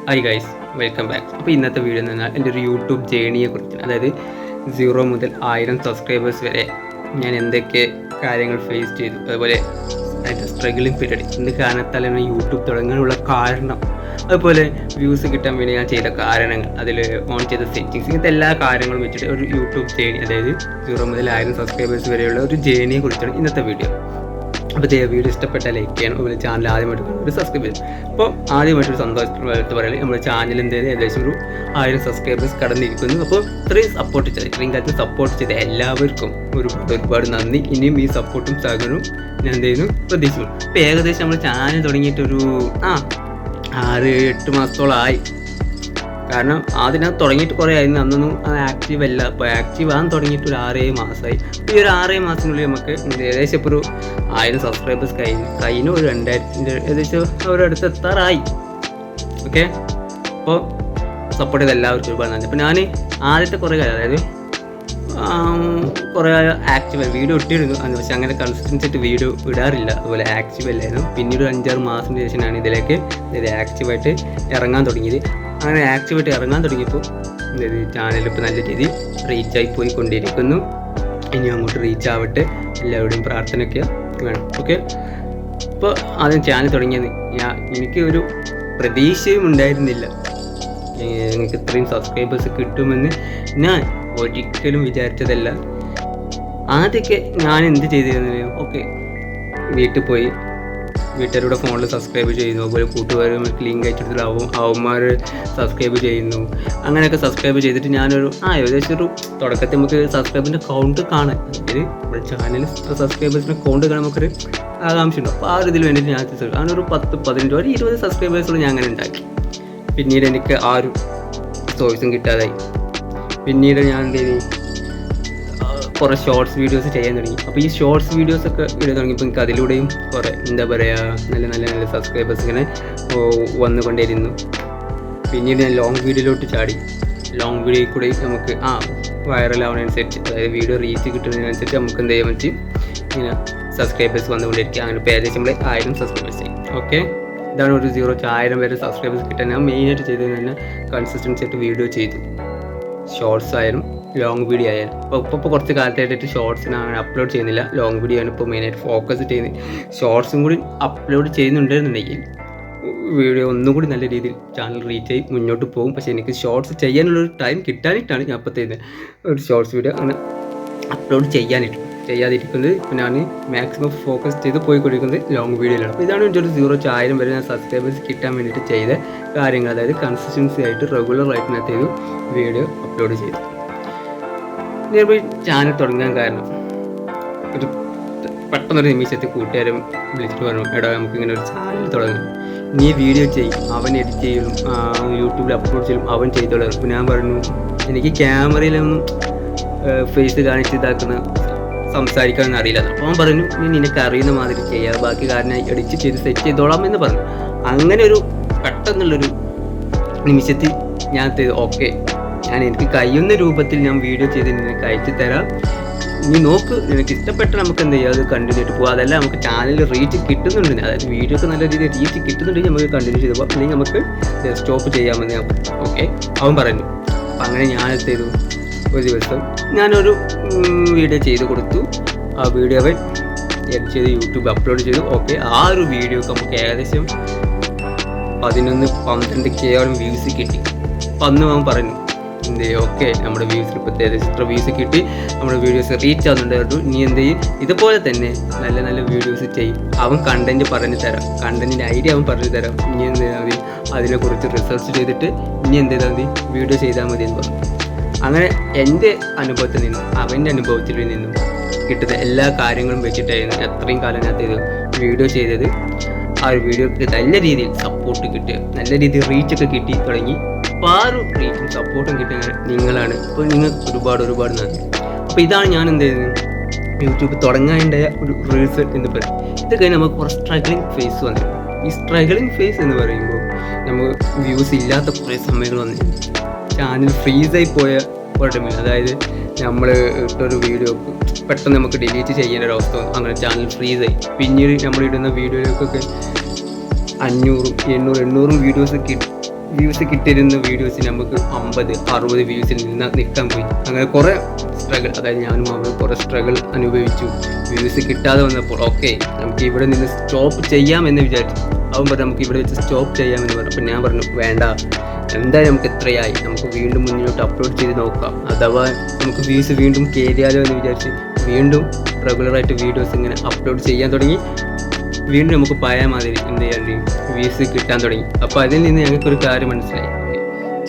Hi guys, welcome back. അപ്പോൾ ഇന്നത്തെ video എന്ന് പറഞ്ഞാൽ എൻ്റെ ഒരു യൂട്യൂബ് ജേണിയെക്കുറിച്ച്, അതായത് 0 മുതൽ 1000 സബ്സ്ക്രൈബേഴ്സ് വരെ ഞാൻ എന്തൊക്കെ കാര്യങ്ങൾ ഫേസ് ചെയ്തു, അതുപോലെ അതിൻ്റെ സ്ട്രഗിളിങ് പീരീഡ്, എന്ത് കാരണത്താലാണ് യൂട്യൂബ് തുടങ്ങാനുള്ള കാരണം, അതുപോലെ വ്യൂസ് കിട്ടാൻ വേണ്ടി ഞാൻ ചെയ്ത കാരണങ്ങൾ, അതിൽ ഓൺ ചെയ്ത സെറ്റിങ്സ്, ഇങ്ങനത്തെ എല്ലാ കാര്യങ്ങളും വെച്ചിട്ട് ഒരു യൂട്യൂബ് ജേണി, അതായത് 0 മുതൽ 1000 സബ്സ്ക്രൈബേഴ്സ് വരെയുള്ള ഒരു ജേണിയെ കുറിച്ചാണ് ഇന്നത്തെ വീഡിയോ. അപ്പോൾ വീഡിയോ ഇഷ്ടപ്പെട്ടാൽ ലൈക്ക് ചെയ്യണം, അതുപോലെ ചാനൽ ആദ്യമായിട്ട് ഒരു സബ്സ്ക്രൈബ് ചെയ്യും. അപ്പോൾ ആദ്യമായിട്ടൊരു സന്തോഷമായിട്ട് പറയുന്നത് നമ്മുടെ ചാനൽ എന്തായാലും ഏകദേശം ഒരു 1000 സബ്സ്ക്രൈബേഴ്സ് കടന്നിരിക്കുന്നു. അപ്പോൾ ഇത്രയും സപ്പോർട്ട് ചെയ്ത്, ഇത്രയും കാലത്ത് സപ്പോർട്ട് ചെയ്ത എല്ലാവർക്കും ഒരുപാട് നന്ദി. ഇനിയും ഈ സപ്പോർട്ടും സഹകരണവും ഞാൻ എന്ത് ചെയ്യുന്നു പ്രതീക്ഷിക്കുന്നു. അപ്പോൾ ഏകദേശം നമ്മൾ ചാനൽ തുടങ്ങിയിട്ടൊരു 6-8 മാസത്തോളമായി. കാരണം അതിനകത്ത് തുടങ്ങിയിട്ട് കുറേ ആയിരുന്നു, അന്നൊന്നും ആക്റ്റീവ് അല്ല. അപ്പോൾ ആക്റ്റീവ് ആകാൻ തുടങ്ങിയിട്ട് ഒരു 6-7 മാസമായി. ഈ ഒരു 6 മാസത്തിനുള്ളിൽ നമുക്ക് ഏകദേശം ഇപ്പോൾ ഒരു 1000 സബ്സ്ക്രൈബേഴ്സ് കഴിഞ്ഞു ഒരു 2000 ഏകദേശം ഒരടുത്ത് എത്താറായി. ഓക്കെ, അപ്പോൾ സപ്പോർട്ട് ചെയ്ത് എല്ലാവർക്കും ഒരുപാട് നന്ദി. അപ്പോൾ ഞാൻ ആദ്യത്തെ കുറേ കാലം, അതായത് കുറേ ആക്റ്റീവ് വീഡിയോ ഇട്ടിരുന്നു, പക്ഷേ അങ്ങനെ കൺസിസ്റ്റൻസി ആയിട്ട് വീഡിയോ ഇടാറില്ല, അതുപോലെ ആക്റ്റീവ് അല്ലായിരുന്നു. പിന്നീട് ഒരു 5-6 മാസത്തിന് ശേഷമാണ് ഇതിലേക്ക് ആക്റ്റീവായിട്ട് ഇറങ്ങാൻ തുടങ്ങിയത്. അങ്ങനെ ആക്റ്റീവായിട്ട് ഇറങ്ങാൻ തുടങ്ങിയപ്പോൾ ചാനൽ ഇപ്പോൾ നല്ല രീതിയിൽ റീച്ചായി പോയിക്കൊണ്ടിരിക്കുന്നു. ഇനി അങ്ങോട്ട് റീച്ച് ആവട്ടെ, എല്ലാവരുടെയും പ്രാർത്ഥനയൊക്കെ വേണം. ഓക്കെ, ഇപ്പോൾ ആദ്യം ചാനൽ തുടങ്ങിയത് എനിക്ക് ഒരു പ്രതീക്ഷയും ഉണ്ടായിരുന്നില്ല. എനിക്ക് ഇത്രയും സബ്സ്ക്രൈബേഴ്സ് കിട്ടുമെന്ന് ഞാൻ ഒരിക്കലും വിചാരിച്ചതല്ല. ആദ്യമൊക്കെ ഞാൻ എന്ത് ചെയ്തിരുന്നത്, ഓക്കെ, വീട്ടിൽ പോയി വീട്ടുകാരുടെ ഫോണിൽ സബ്സ്ക്രൈബ് ചെയ്യുന്നു, അതുപോലെ കൂട്ടുകാരുമായിട്ട് ലിങ്ക് അയച്ചെടുത്തിട്ട് അവന്മാർ സബ്സ്ക്രൈബ് ചെയ്യുന്നു. അങ്ങനെയൊക്കെ സബ്സ്ക്രൈബ് ചെയ്തിട്ട് ഞാനൊരു ഏകദേശം ഒരു തുടക്കത്തിൽ നമുക്ക് സബ്സ്ക്രൈബിൻ്റെ കൗണ്ട് കാണാൻ, അതായത് നമ്മുടെ ചാനലിൽ സബ്സ്ക്രൈബേഴ്സിൻ്റെ കൗണ്ട് കാണാൻ നമുക്കൊരു ആകാംക്ഷ ഉണ്ട്. അപ്പോൾ ആ ഒരു ഇതിൽ വേണ്ടിയിട്ട് ഞാൻ അങ്ങനെ ഒരു 10-15 ഒരു 20 സബ്സ്ക്രൈബേഴ്സോളം ഞാൻ അങ്ങനെ ഉണ്ടാക്കി. പിന്നീട് എനിക്ക് ആ ഒരു സോഴ്സും കിട്ടാതായി. പിന്നീട് ഞാൻ എന്ത് ചെയ്തു, കുറേ ഷോർട്സ് വീഡിയോസ് ചെയ്യാൻ തുടങ്ങി. അപ്പോൾ ഈ ഷോർട്സ് വീഡിയോസൊക്കെ ഇടാൻ തുടങ്ങിയപ്പോൾ എനിക്ക് അതിലൂടെയും കുറേ എന്താ പറയുക നല്ല സബ്സ്ക്രൈബേഴ്സ് ഇങ്ങനെ വന്നുകൊണ്ടിരുന്നു. പിന്നീട് ഞാൻ ലോങ് വീഡിയോയിലോട്ട് ചാടി. ലോങ് വീഡിയോയിൽ കൂടെ നമുക്ക് വൈറലാവുന്നതനുസരിച്ച്, അതായത് വീഡിയോ റീച്ച് കിട്ടുന്നതിനനുസരിച്ച് നമുക്ക് എന്ത് ചെയ്യാൻ പറ്റും, ഇങ്ങനെ സബ്സ്ക്രൈബേഴ്സ് വന്നുകൊണ്ടിരിക്കുക. അങ്ങനെ ഇപ്പോൾ ഏകദേശം നമ്മൾ 1000 സബ്സ്ക്രൈബേഴ്സ് ആയി. ഓക്കെ, ഇതാണ് ഒരു 0-1000 വരെ സബ്സ്ക്രൈബേഴ്സ് കിട്ടാൻ ഞാൻ മെയിനായിട്ട് ചെയ്തത് തന്നെ കൺസിസ്റ്റൻസി ആയിട്ട് വീഡിയോ ചെയ്തു. ഷോർട്സ് ആയാലും ലോങ് വീഡിയോ ആയാലും. ഇപ്പോൾ കുറച്ച് കാലത്തായിട്ട് ഷോർട്സിന് അങ്ങനെ അപ്ലോഡ് ചെയ്യുന്നില്ല, ലോങ് വീഡിയോ ആണ് ഇപ്പോൾ മെയിനായിട്ട് ഫോക്കസ് ചെയ്യുന്നത്. ഷോർട്സും കൂടി അപ്ലോഡ് ചെയ്യുന്നുണ്ടെന്നുണ്ടെങ്കിൽ വീഡിയോ ഒന്നും കൂടി നല്ല രീതിയിൽ ചാനൽ റീച്ച് ആയി മുന്നോട്ട് പോകും. പക്ഷേ എനിക്ക് ഷോർട്സ് ചെയ്യാനുള്ളൊരു ടൈം കിട്ടാനിട്ടാണ് ഞാൻ ഇപ്പോൾ ചെയ്യുന്നത്. ഒരു ഷോർട്സ് വീഡിയോ അങ്ങനെ അപ്ലോഡ് ചെയ്യാതിരിക്കുന്നത്. ഇപ്പോൾ ഞാൻ മാക്സിമം ഫോക്കസ് ചെയ്ത് പോയിക്കൊണ്ടിരിക്കുന്നത് ലോങ് വീഡിയോയിലാണ്. അപ്പോൾ ഇതാണ് എൻ്റെ ഒരു 0-1000 വരെ ഞാൻ സബ്സ്ക്രൈബേഴ്സ് കിട്ടാൻ വേണ്ടിയിട്ട് ചെയ്ത കാര്യങ്ങൾ. അതായത് കൺസിസ്റ്റൻസി ആയിട്ട് റെഗുലറായിട്ട് ഞാൻ ചെയ്തു വീഡിയോ അപ്ലോഡ് ചെയ്തു. നിയർബൈ ചാനൽ തുടങ്ങാൻ കാരണം ഒരു പെട്ടെന്നൊരു നിമിഷത്തിൽ കൂട്ടുകാരും വിളിച്ചിട്ട് പറഞ്ഞു, എടാ നമുക്കിങ്ങനെ ഒരു ചാനൽ തുടങ്ങും, നീ വീഡിയോ ചെയ്യും, അവൻ എഡിറ്റ് ചെയ്യും, യൂട്യൂബിൽ അപ്ലോഡ് ചെയ്യും, അവൻ ചെയ്തോളാം. അപ്പോൾ ഞാൻ പറഞ്ഞു, എനിക്ക് ക്യാമറയിലൊന്നും ഫേസ് കാണിച്ച് സംസാരിക്കാനൊന്നും അറിയില്ല. അപ്പോൾ അവൻ പറഞ്ഞു, നീ നിനക്ക് അറിയുന്ന മാതിരി ചെയ്യാം, ബാക്കി കാരണം എഡിറ്റ് ചെയ്ത് സെറ്റ് ചെയ്തോളാം എന്ന് പറഞ്ഞു. അങ്ങനെ ഒരു പെട്ടെന്നുള്ളൊരു നിമിഷത്തിൽ ഞാൻ ഓക്കെ, ഞാൻ എനിക്ക് കഴിയുന്ന രൂപത്തിൽ ഞാൻ വീഡിയോ ചെയ്ത് നിനക്ക് അയച്ചു തരാം, നീ നോക്ക്, നിനക്ക് ഇഷ്ടപ്പെട്ട നമുക്ക് എന്ത് ചെയ്യാം, അത് കണ്ടിന്യൂ ചെയ്തിട്ട് പോകുക. അതല്ല നമുക്ക് ചാനലിൽ റീച്ച് കിട്ടുന്നുണ്ട്, അതായത് വീഡിയോക്ക് നല്ല രീതിയിൽ റീച്ച് കിട്ടുന്നുണ്ടെങ്കിൽ നമുക്ക് കണ്ടിന്യൂ ചെയ്ത് പോകാം, അല്ലെങ്കിൽ നമുക്ക് സ്റ്റോപ്പ് ചെയ്യാമെന്ന് ഞാൻ ഓക്കെ അവൻ പറഞ്ഞു. അപ്പം അങ്ങനെ ഞാൻ ചെയ്തു. ഒരു ദിവസം ഞാനൊരു വീഡിയോ ചെയ്ത് കൊടുത്തു. ആ വീഡിയോ അവൻ എഡിറ്റ് ചെയ്ത് യൂട്യൂബ് അപ്ലോഡ് ചെയ്തു. ഓക്കെ, ആ ഒരു വീഡിയോക്ക് നമുക്ക് ഏകദേശം 11-12K വ്യൂസ് കിട്ടി. അപ്പം അന്ന് അവൻ പറഞ്ഞു, ഓക്കെ, നമ്മുടെ വ്യൂസിൽ ഇപ്പോൾ ഏകദേശം ഇത്ര വ്യൂസ് കിട്ടി, നമ്മുടെ വീഡിയോസ് റീച്ച് ആവുന്നുണ്ടായിരുന്നു, നീ എന്ത് ചെയ്യും, ഇതുപോലെ തന്നെ നല്ല വീഡിയോസ് ചെയ്യും. അവൻ കണ്ടൻറ്റ് പറഞ്ഞു തരാം, കണ്ടൻറ്റിൻ്റെ ഐഡിയ അവൻ പറഞ്ഞു തരാം, ഇനി എന്ത് ചെയ്താൽ മതി, അതിനെക്കുറിച്ച് റിസർച്ച് ചെയ്തിട്ട് ഇനി എന്ത് ചെയ്താൽ മതി, വീഡിയോ ചെയ്താൽ മതി എന്ന് പറഞ്ഞു. അങ്ങനെ എൻ്റെ അനുഭവത്തിൽ നിന്നും അവൻ്റെ അനുഭവത്തിൽ നിന്നും കിട്ടുന്ന എല്ലാ കാര്യങ്ങളും വെച്ചിട്ടായിരുന്നു എത്രയും കാലം ഞാൻ വീഡിയോ ചെയ്തത്. ആ ഒരു വീഡിയോക്ക് നല്ല രീതിയിൽ സപ്പോർട്ട് കിട്ടുക, നല്ല രീതിയിൽ റീച്ചൊക്കെ കിട്ടി തുടങ്ങി. അപ്പോൾ ആ ഒരു റീച്ചും സപ്പോർട്ടും കിട്ടിയ നിങ്ങളാണ്. അപ്പോൾ നിങ്ങൾക്ക് ഒരുപാട് നന്ദി. അപ്പോൾ ഇതാണ് ഞാൻ എന്ത് ചെയ്യുന്നത്, യൂട്യൂബ് തുടങ്ങാനുണ്ടായ ഒരു റീസൺ എന്ന് പറയും. ഇത് കഴിഞ്ഞ് നമുക്ക് കുറച്ച് സ്ട്രഗ്ലിംഗ് ഫേസ് വന്നു. ഈ സ്ട്രഗ്ലിംഗ് ഫേസ് എന്ന് പറയുമ്പോൾ നമുക്ക് വ്യൂസ് ഇല്ലാത്ത കുറേ സമയങ്ങൾ വന്നു, ചാനൽ ഫ്രീസായി പോയ ഒരു ടൈമിൽ, അതായത് നമ്മൾ ഇട്ടൊരു വീഡിയോ പെട്ടെന്ന് നമുക്ക് ഡിലീറ്റ് ചെയ്യേണ്ട ഒരു അവസ്ഥ വന്നു. അങ്ങനെ ചാനൽ ഫ്രീസായി. പിന്നീട് നമ്മൾ ഇടുന്ന വീഡിയോയിലേക്കൊക്കെ 500-800 വീഡിയോസ് വ്യൂസ് കിട്ടിയിരുന്ന വീഡിയോസ് നമുക്ക് 50-60 വ്യൂസിൽ നിന്ന് നിൽക്കാൻ പോയി. അങ്ങനെ കുറേ സ്ട്രഗിൾ, അതായത് ഞാനും അവർ കുറേ സ്ട്രഗിൾ അനുഭവിച്ചു. വ്യൂസ് കിട്ടാതെ വന്നപ്പോൾ ഓക്കെ നമുക്ക് ഇവിടെ നിന്ന് സ്റ്റോപ്പ് ചെയ്യാമെന്ന് വിചാരിച്ചു. അവൻ പറഞ്ഞു നമുക്ക് ഇവിടെ വെച്ച് സ്റ്റോപ്പ് ചെയ്യാമെന്ന് പറഞ്ഞു. അപ്പോൾ ഞാൻ പറഞ്ഞു വേണ്ട, എന്തായാലും നമുക്ക് എത്രയായി, നമുക്ക് വീണ്ടും മുന്നിലോട്ട് അപ്ലോഡ് ചെയ്ത് നോക്കാം. അഥവാ നമുക്ക് വ്യൂസ് വീണ്ടും കയറിയാലോ എന്ന് വിചാരിച്ച് വീണ്ടും റെഗുലറായിട്ട് വീഡിയോസ് ഇങ്ങനെ അപ്ലോഡ് ചെയ്യാൻ തുടങ്ങി. വീണ്ടും നമുക്ക് പഴയ മാതിരി എന്ത് ചെയ്യാൻ വ്യൂസ് കിട്ടാൻ തുടങ്ങി. അപ്പോൾ അതിൽ നിന്ന് ഞങ്ങൾക്കൊരു കാര്യം മനസ്സിലായി,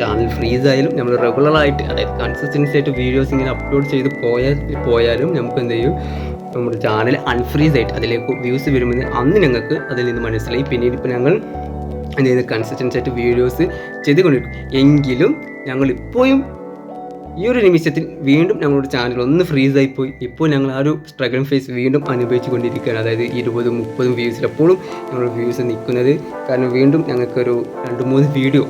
ചാനൽ ഫ്രീസ് ആയാലും നമ്മൾ റെഗുലറായിട്ട്, അതായത് കൺസിസ്റ്റൻസി ആയിട്ട് വീഡിയോസ് ഇങ്ങനെ അപ്ലോഡ് ചെയ്ത് പോയാലും നമുക്ക് എന്ത് ചെയ്യും, നമ്മുടെ ചാനൽ അൺഫ്രീസ് ആയിട്ട് അതിലേക്ക് വ്യൂസ് വരുമെന്ന് അന്ന് ഞങ്ങൾക്ക് അതിൽ നിന്ന് മനസ്സിലായി. പിന്നീട് ഇപ്പോൾ ഞങ്ങൾ എന്ത് ചെയ്യുന്നത്, കൺസിസ്റ്റൻസി ആയിട്ട് വീഡിയോസ് ചെയ്തുകൊണ്ടിരിക്കും. എങ്കിലും ഞങ്ങൾ ഇപ്പോഴും ഈ ഒരു നിമിഷത്തിൽ വീണ്ടും ഞങ്ങളുടെ ചാനൽ ഒന്ന് ഫ്രീസായി പോയി. ഇപ്പോൾ ഞങ്ങൾ ആ ഒരു സ്ട്രഗിളിംഗ് ഫേസ് വീണ്ടും അനുഭവിച്ചു കൊണ്ടിരിക്കുകയാണ്. അതായത് 20-30 വ്യൂസിൽ എപ്പോഴും ഞങ്ങൾ വ്യൂസ് നിൽക്കുന്നത്. കാരണം വീണ്ടും ഞങ്ങൾക്കൊരു 2-3 വീഡിയോ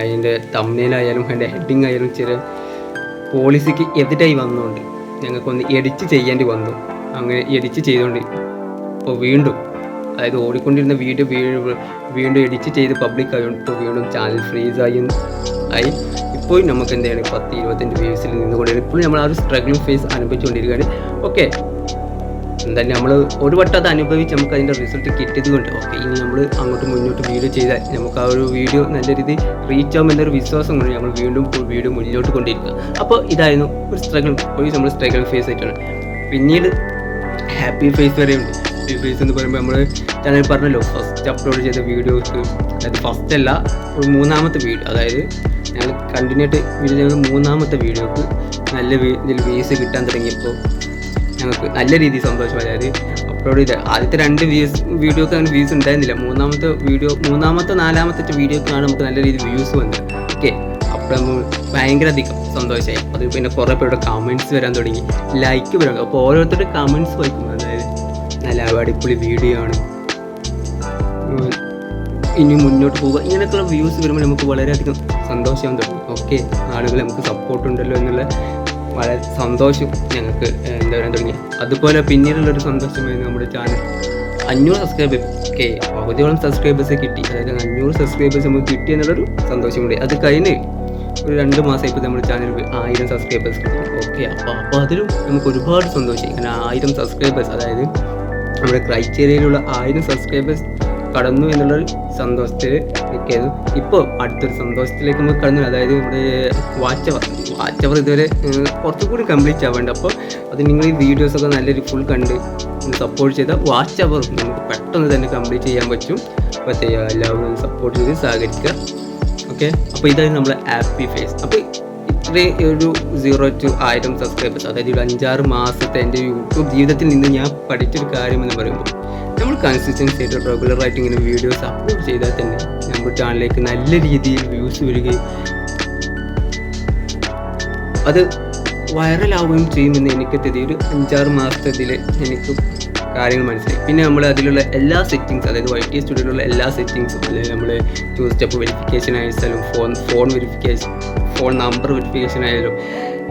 അതിൻ്റെ തംബ്നെയിലായാലും അതിൻ്റെ ഹെഡിങ് ആയാലും ചെറിയ പോളിസിക്ക് എതിരായി വന്നുകൊണ്ട് ഞങ്ങൾക്കൊന്ന് എഡിറ്റ് ചെയ്യേണ്ടി വന്നു. അങ്ങനെ എഡിറ്റ് ചെയ്തുകൊണ്ട് ഇപ്പോൾ വീണ്ടും, അതായത് ഓടിക്കൊണ്ടിരുന്ന വീഡിയോ വീണ്ടും എഡിറ്റ് ചെയ്ത് പബ്ലിക് ആയതുകൊണ്ട് ഇപ്പോൾ വീണ്ടും ചാനൽ ഫ്രീസായി ഇപ്പോൾ നമുക്ക് എന്താണ് 10-25 വ്യൂസിൽ നിന്നുകൊണ്ടിരിക്കും. ഇപ്പോൾ നമ്മൾ ആ ഒരു സ്ട്രഗിളിംഗ് ഫേസ് അനുഭവിച്ചുകൊണ്ടിരിക്കുകയാണ്. ഓക്കെ, എന്തായാലും നമ്മൾ ഒരു വട്ടം അത് അനുഭവിച്ച് നമുക്ക് അതിൻ്റെ റിസൾട്ട് കിട്ടിയത് കൊണ്ട് ഓക്കെ, ഇനി നമ്മൾ അങ്ങോട്ട് മുന്നോട്ട് വീഡിയോ ചെയ്താൽ നമുക്ക് ആ ഒരു വീഡിയോ നല്ല രീതിയിൽ റീച്ച് ആകുമെന്നൊരു വിശ്വാസം കൊണ്ട് നമ്മൾ വീണ്ടും വീഡിയോ മുന്നോട്ട് കൊണ്ടിരിക്കുക. അപ്പോൾ ഇതായിരുന്നു ഒരു നമ്മൾ സ്ട്രഗിളിംഗ് ഫേസ് ആയിട്ടാണ്. പിന്നീട് ഹാപ്പി ഫേസ് വരെയുണ്ട്. ഹാപ്പി ഫേസ് എന്ന് പറയുമ്പോൾ നമ്മൾ ചാനൽ പറഞ്ഞല്ലോ, ഫസ്റ്റ് അപ്ലോഡ് ചെയ്ത വീഡിയോസ്, അതായത് ഫസ്റ്റ് അല്ല, ഒരു 3ാമത്തെ വീഡിയോ, അതായത് ഞങ്ങൾ കണ്ടിന്യൂ ആയിട്ട് വീഡിയോ ചെയ്യുന്ന 3ാമത്തെ വീഡിയോക്ക് നല്ല ഇതിൽ വ്യൂസ് കിട്ടാൻ തുടങ്ങിയപ്പോൾ ഞങ്ങൾക്ക് നല്ല രീതിയിൽ സന്തോഷം. അതായത് അപ്ലോഡ് ചെയ്ത ആദ്യത്തെ 2 വീഡിയോക്ക് അങ്ങനെ വ്യൂസ് ഉണ്ടായിരുന്നില്ല. 3ാമത്തെ 4ാമത്തെ വീഡിയോക്കാണ് നമുക്ക് നല്ല രീതിയിൽ വ്യൂസ് വന്നത്. ഓക്കെ, അപ്പോൾ നമ്മൾ ഭയങ്കര അധികം സന്തോഷമായി. അത് പിന്നെ കുറേ പേരുടെ കമൻറ്റ്സ് വരാൻ തുടങ്ങി, ലൈക്ക് വരാൻ. അപ്പോൾ ഓരോരുത്തരുടെ കമൻറ്റ്സ് വായിക്കും, അതായത് നല്ല അടിപൊളി വീഡിയോ ആണ്, ഇനി മുന്നോട്ട് പോവുക, ഇങ്ങനെയൊക്കെയുള്ള വ്യൂസ് വരുമ്പോൾ നമുക്ക് വളരെയധികം സന്തോഷം തുടങ്ങി. ഓക്കെ, ആളുകൾ നമുക്ക് സപ്പോർട്ടുണ്ടല്ലോ എന്നുള്ള വളരെ സന്തോഷം ഞങ്ങൾക്ക് എന്താ പറയാൻ തുടങ്ങി. അതുപോലെ പിന്നീടുള്ളൊരു സന്തോഷമായിരുന്നു നമ്മുടെ ചാനൽ 500 സബ്സ്ക്രൈബേഴ്സ്, പകുതിയോളം സബ്സ്ക്രൈബേഴ്സ് കിട്ടി. അതായത് 500 സബ്സ്ക്രൈബേഴ്സ് നമുക്ക് കിട്ടി എന്നുള്ളൊരു സന്തോഷമുണ്ട്. അത് കഴിഞ്ഞ് ഒരു 2 മാസം ഇപ്പോൾ നമ്മുടെ ചാനൽ 1000 സബ്സ്ക്രൈബേഴ്സ് കിട്ടും. ഓക്കെ, അപ്പോൾ അതിലും നമുക്ക് ഒരുപാട് സന്തോഷമായി. കാരണം 1000 സബ്സ്ക്രൈബേഴ്സ്, അതായത് നമ്മുടെ ക്രൈറ്റീരിയയിലുള്ള 1000 സബ്സ്ക്രൈബേഴ്സ് കടന്നു എന്നുള്ളൊരു സന്തോഷത്തിൽ നിൽക്കായിരുന്നു. ഇപ്പോൾ അടുത്തൊരു സന്തോഷത്തിലേക്ക് നമുക്ക് കടന്നു. അതായത് നമ്മുടെ വാച്ച് അവർ ഇതുവരെ കുറച്ചുകൂടി കംപ്ലീറ്റ് ആവേണ്ട. അപ്പോൾ അത് നിങ്ങൾ ഈ വീഡിയോസൊക്കെ നല്ലൊരു ഫുൾ കണ്ട് സപ്പോർട്ട് ചെയ്താൽ വാച്ച് അവർ നമുക്ക് പെട്ടെന്ന് തന്നെ കംപ്ലീറ്റ് ചെയ്യാൻ പറ്റും. അപ്പോൾ എല്ലാവരും സപ്പോർട്ട് ചെയ്ത് സഹകരിക്കുക. ഓക്കെ, അപ്പോൾ ഇതായിരുന്നു നമ്മുടെ ഹാപ്പി ഫേസ്. അപ്പോൾ ഇത്രയും ഒരു 0 to 1000 സബ്സ്ക്രൈബേഴ്സ്, അതായത് ഒരു 5-6 മാസത്തെ എൻ്റെ യൂട്യൂബ് ജീവിതത്തിൽ നിന്ന് ഞാൻ പഠിച്ചൊരു കാര്യമെന്ന് പറയുമ്പോൾ, നമ്മൾ കൺസിസ്റ്റൻസി ആയിട്ട് റെഗുലറായിട്ട് ഇങ്ങനെ വീഡിയോസ് അപ്ലോഡ് ചെയ്താൽ തന്നെ നമ്മുടെ ചാനലിലേക്ക് നല്ല രീതിയിൽ വ്യൂസ് വരികയും അത് വൈറലാവുകയും ചെയ്യുമെന്ന് എനിക്ക് ഒരു 5-6 മാസത്തിൽ എനിക്ക് കാര്യങ്ങൾ മനസ്സിലായി. പിന്നെ നമ്മൾ അതിലുള്ള എല്ലാ സെറ്റിങ്സ്, അതായത് YT സ്റ്റുഡിയോയിലുള്ള എല്ലാ സെറ്റിങ്സും, അല്ലെങ്കിൽ നമ്മൾ 2 സ്റ്റെപ്പ് വെരിഫിക്കേഷൻ ആയാലും phone verification, phone number verification ആയാലും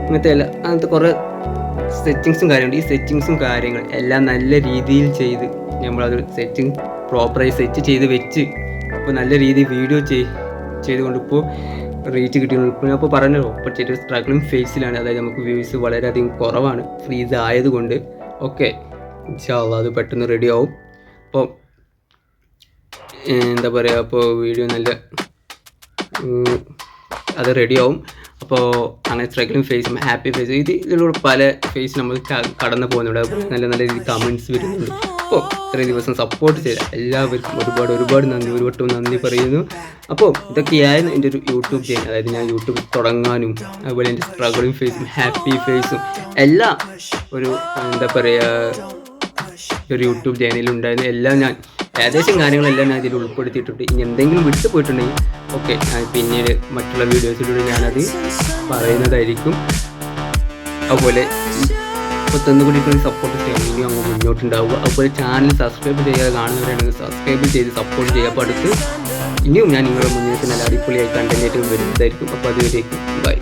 അങ്ങനത്തെ കുറേ സെറ്റിങ്സും കാര്യങ്ങളുണ്ട്. ഈ സെറ്റിങ്സും കാര്യങ്ങൾ എല്ലാം നല്ല രീതിയിൽ ചെയ്ത് നമ്മളതൊരു സെറ്റിംഗ് പ്രോപ്പറായി സെറ്റ് ചെയ്ത് വെച്ച് ഇപ്പോൾ നല്ല രീതിയിൽ വീഡിയോ ചെയ്തുകൊണ്ട് ഇപ്പോൾ റീച്ച് കിട്ടിയുള്ളൂ. ഇപ്പോൾ ഞാൻ ഇപ്പോൾ പറഞ്ഞല്ലോ, ഇപ്പോൾ ചെറിയ സ്ട്രഗ്ലിംഗ് ഫേസിലാണ്. അതായത് നമുക്ക് വ്യൂസ് വളരെയധികം കുറവാണ് ഫ്രീസ് ആയതുകൊണ്ട്. ഓക്കെ, ഇൻഷാ അല്ലാഹ് അത് പെട്ടെന്ന് റെഡി ആവും. അപ്പോൾ എന്താ പറയുക, അപ്പോൾ വീഡിയോ നല്ല അത് റെഡിയാവും. അപ്പോൾ അങ്ങനെ സ്ട്രഗ്ലിംഗ് ഫേസും ഹാപ്പി ഫേസും ഇതിലൂടെ പല ഫേസ് നമ്മൾ കടന്നു പോകുന്നുണ്ട്. നല്ല നല്ല രീതിയിൽ കമൻറ്റ്സ് വരുന്നുണ്ട്. അപ്പോൾ ഇത്രയും ദിവസം സപ്പോർട്ട് ചെയ്ത എല്ലാവർക്കും ഒരുപാട് നന്ദി, ഒരു വട്ടം നന്ദി പറയുന്നു. അപ്പോൾ ഇതൊക്കെയായിരുന്നു എൻ്റെ ഒരു യൂട്യൂബ് ചാനൽ. അതായത് ഞാൻ യൂട്യൂബ് തുടങ്ങാനും അതുപോലെ എൻ്റെ സ്ട്രഗ്ലിംഗ് ഫേസും ഹാപ്പി ഫേസും എല്ലാം ഒരു എന്താ പറയുക ഒരു യൂട്യൂബ് ചാനലുണ്ടായിരുന്നു. എല്ലാം ഞാൻ ഏകദേശം കാര്യങ്ങളെല്ലാം ഞാൻ ഇതിൽ ഉൾപ്പെടുത്തിയിട്ടുണ്ട്. ഇനി എന്തെങ്കിലും വിട്ടു പോയിട്ടുണ്ടെങ്കിൽ ഓക്കെ, ഞാൻ പിന്നീട് മറ്റുള്ള വീഡിയോസിലൂടെ ഞാനത് പറയുന്നതായിരിക്കും. അതുപോലെ ഇപ്പോൾ തന്നുകൊണ്ടിരിക്കുന്ന സപ്പോർട്ട് ചെയ്യണം, ഇനിയും അങ്ങ് മുന്നോട്ടുണ്ടാവുക. അതുപോലെ ചാനൽ സബ്സ്ക്രൈബ് ചെയ്യാതെ കാണുന്നവരാണെങ്കിൽ സബ്സ്ക്രൈബ് ചെയ്ത് സപ്പോർട്ട് ചെയ്യുക. അപ്പോൾ അടുത്ത് ഇനിയും ഞാൻ നിങ്ങളുടെ മുന്നിലേക്ക് നല്ല അടിപൊളിയായി കണ്ടന്റ് ആയിട്ട് വരുന്നതായിരിക്കും. അപ്പോൾ അതുവരേക്കും ബൈ.